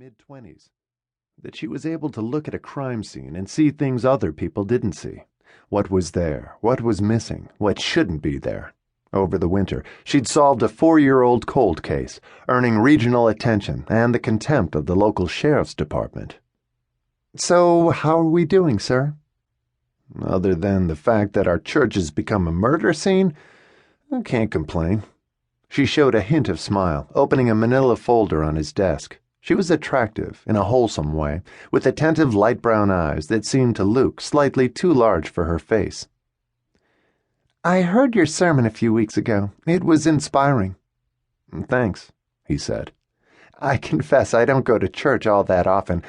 mid-20s. That she was able to look at a crime scene and see things other people didn't see. What was there, what was missing, what shouldn't be there. Over the winter, she'd solved a 4-year-old cold case, earning regional attention and the contempt of the local sheriff's department. "So, how are we doing, sir?" Other than the fact that our church has become a murder scene, I can't complain. She showed a hint of smile, opening a manila folder on his desk. She was attractive, in a wholesome way, with attentive light brown eyes that seemed to Luke slightly too large for her face. "I heard your sermon a few weeks ago. It was inspiring." "Thanks," he said. "I confess I don't go to church all that often.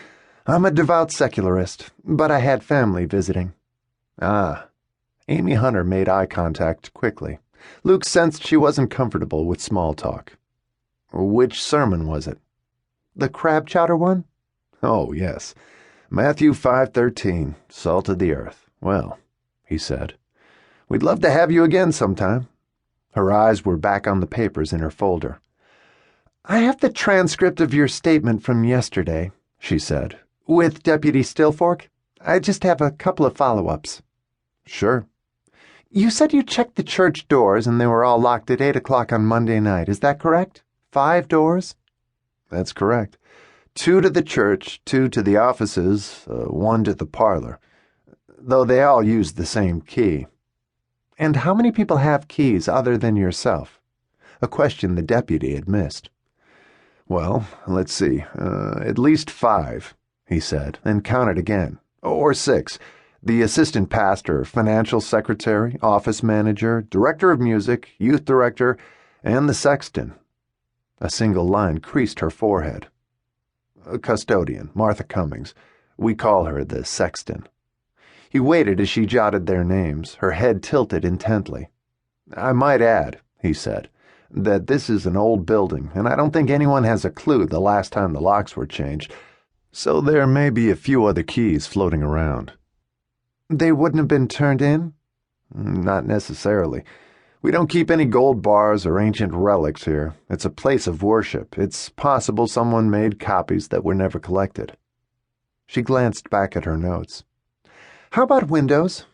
I'm a devout secularist, but I had family visiting." "Ah." Amy Hunter made eye contact quickly. Luke sensed she wasn't comfortable with small talk. "Which sermon was it?" "The crab chowder one?" "Oh, yes. Matthew 5:13, salt of the earth. Well," he said, "we'd love to have you again sometime." Her eyes were back on the papers in her folder. "I have the transcript of your statement from yesterday," she said, "with Deputy Stillfork. I just have a couple of follow-ups." "Sure." "You said you checked the church doors and they were all locked at 8 o'clock on Monday night. Is that correct? 5 doors?" "That's correct. 2 to the church, 2 to the offices, 1 to the parlor, though they all used the same key." "And how many people have keys other than yourself?" A question the deputy had missed. "Well, let's see. At least 5, he said, and counted again. Or 6. The assistant pastor, financial secretary, office manager, director of music, youth director, and the sexton." A single line creased her forehead. "A custodian, Martha Cummings. We call her the sexton." He waited as she jotted their names, her head tilted intently. "I might add," he said, "that this is an old building, and I don't think anyone has a clue the last time the locks were changed, so there may be a few other keys floating around." "They wouldn't have been turned in?" "Not necessarily. We don't keep any gold bars or ancient relics here. It's a place of worship. It's possible someone made copies that were never collected." She glanced back at her notes. "How about windows?"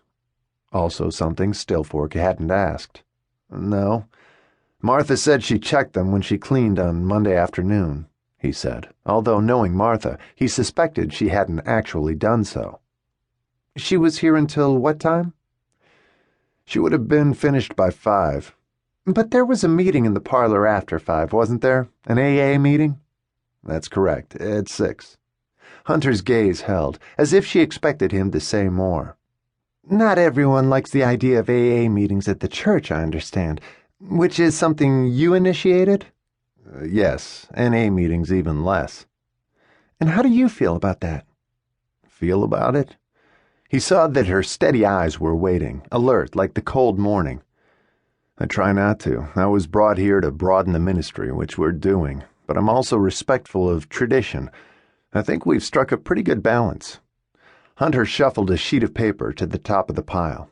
Also something Stillfork hadn't asked. "No. Martha said she checked them when she cleaned on Monday afternoon," he said, although knowing Martha, he suspected she hadn't actually done so. "She was here until what time?" "She would have been finished by 5. "But there was a meeting in the parlor after 5, wasn't there? An AA meeting?" "That's correct, at 6. Hunter's gaze held, as if she expected him to say more. "Not everyone likes the idea of AA meetings at the church, I understand. Which is something you initiated?" "Yes, NA meetings even less." "And how do you feel about that?" "Feel about it?" He saw that her steady eyes were waiting, alert like the cold morning. "I try not to. I was brought here to broaden the ministry, which we're doing, but I'm also respectful of tradition. I think we've struck a pretty good balance." Hunter shuffled a sheet of paper to the top of the pile.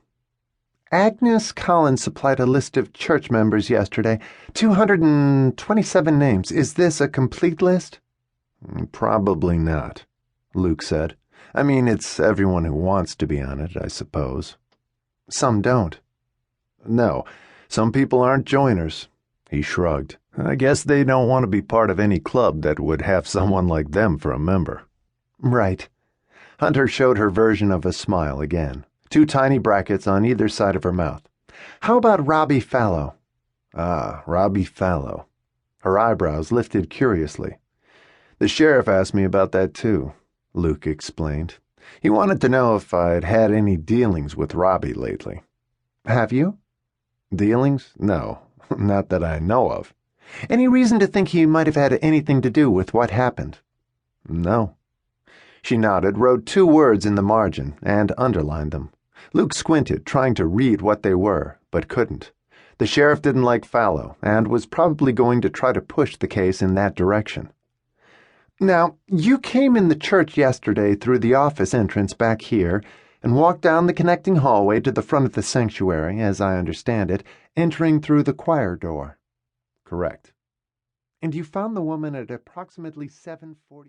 "Agnes Collins supplied a list of church members yesterday. 227 names. Is this a complete list?" "Probably not," Luke said. "I mean, it's everyone who wants to be on it, I suppose." "Some don't." "No, some people aren't joiners." He shrugged. "I guess they don't want to be part of any club that would have someone like them for a member." "Right." Hunter showed her version of a smile again, 2 tiny brackets on either side of her mouth. "How about Robbie Fallow?" "Ah, Robbie Fallow." Her eyebrows lifted curiously. "The sheriff asked me about that too," Luke explained. "He wanted to know if I'd had any dealings with Robbie lately." "Have you?" "Dealings? No, not that I know of." "Any reason to think he might have had anything to do with what happened?" "No." She nodded, wrote 2 words in the margin, and underlined them. Luke squinted, trying to read what they were, but couldn't. The sheriff didn't like Fallow, and was probably going to try to push the case in that direction. "Now, you came in the church yesterday through the office entrance back here and walked down the connecting hallway to the front of the sanctuary, as I understand it, entering through the choir door." "Correct." "And you found the woman at approximately 7:40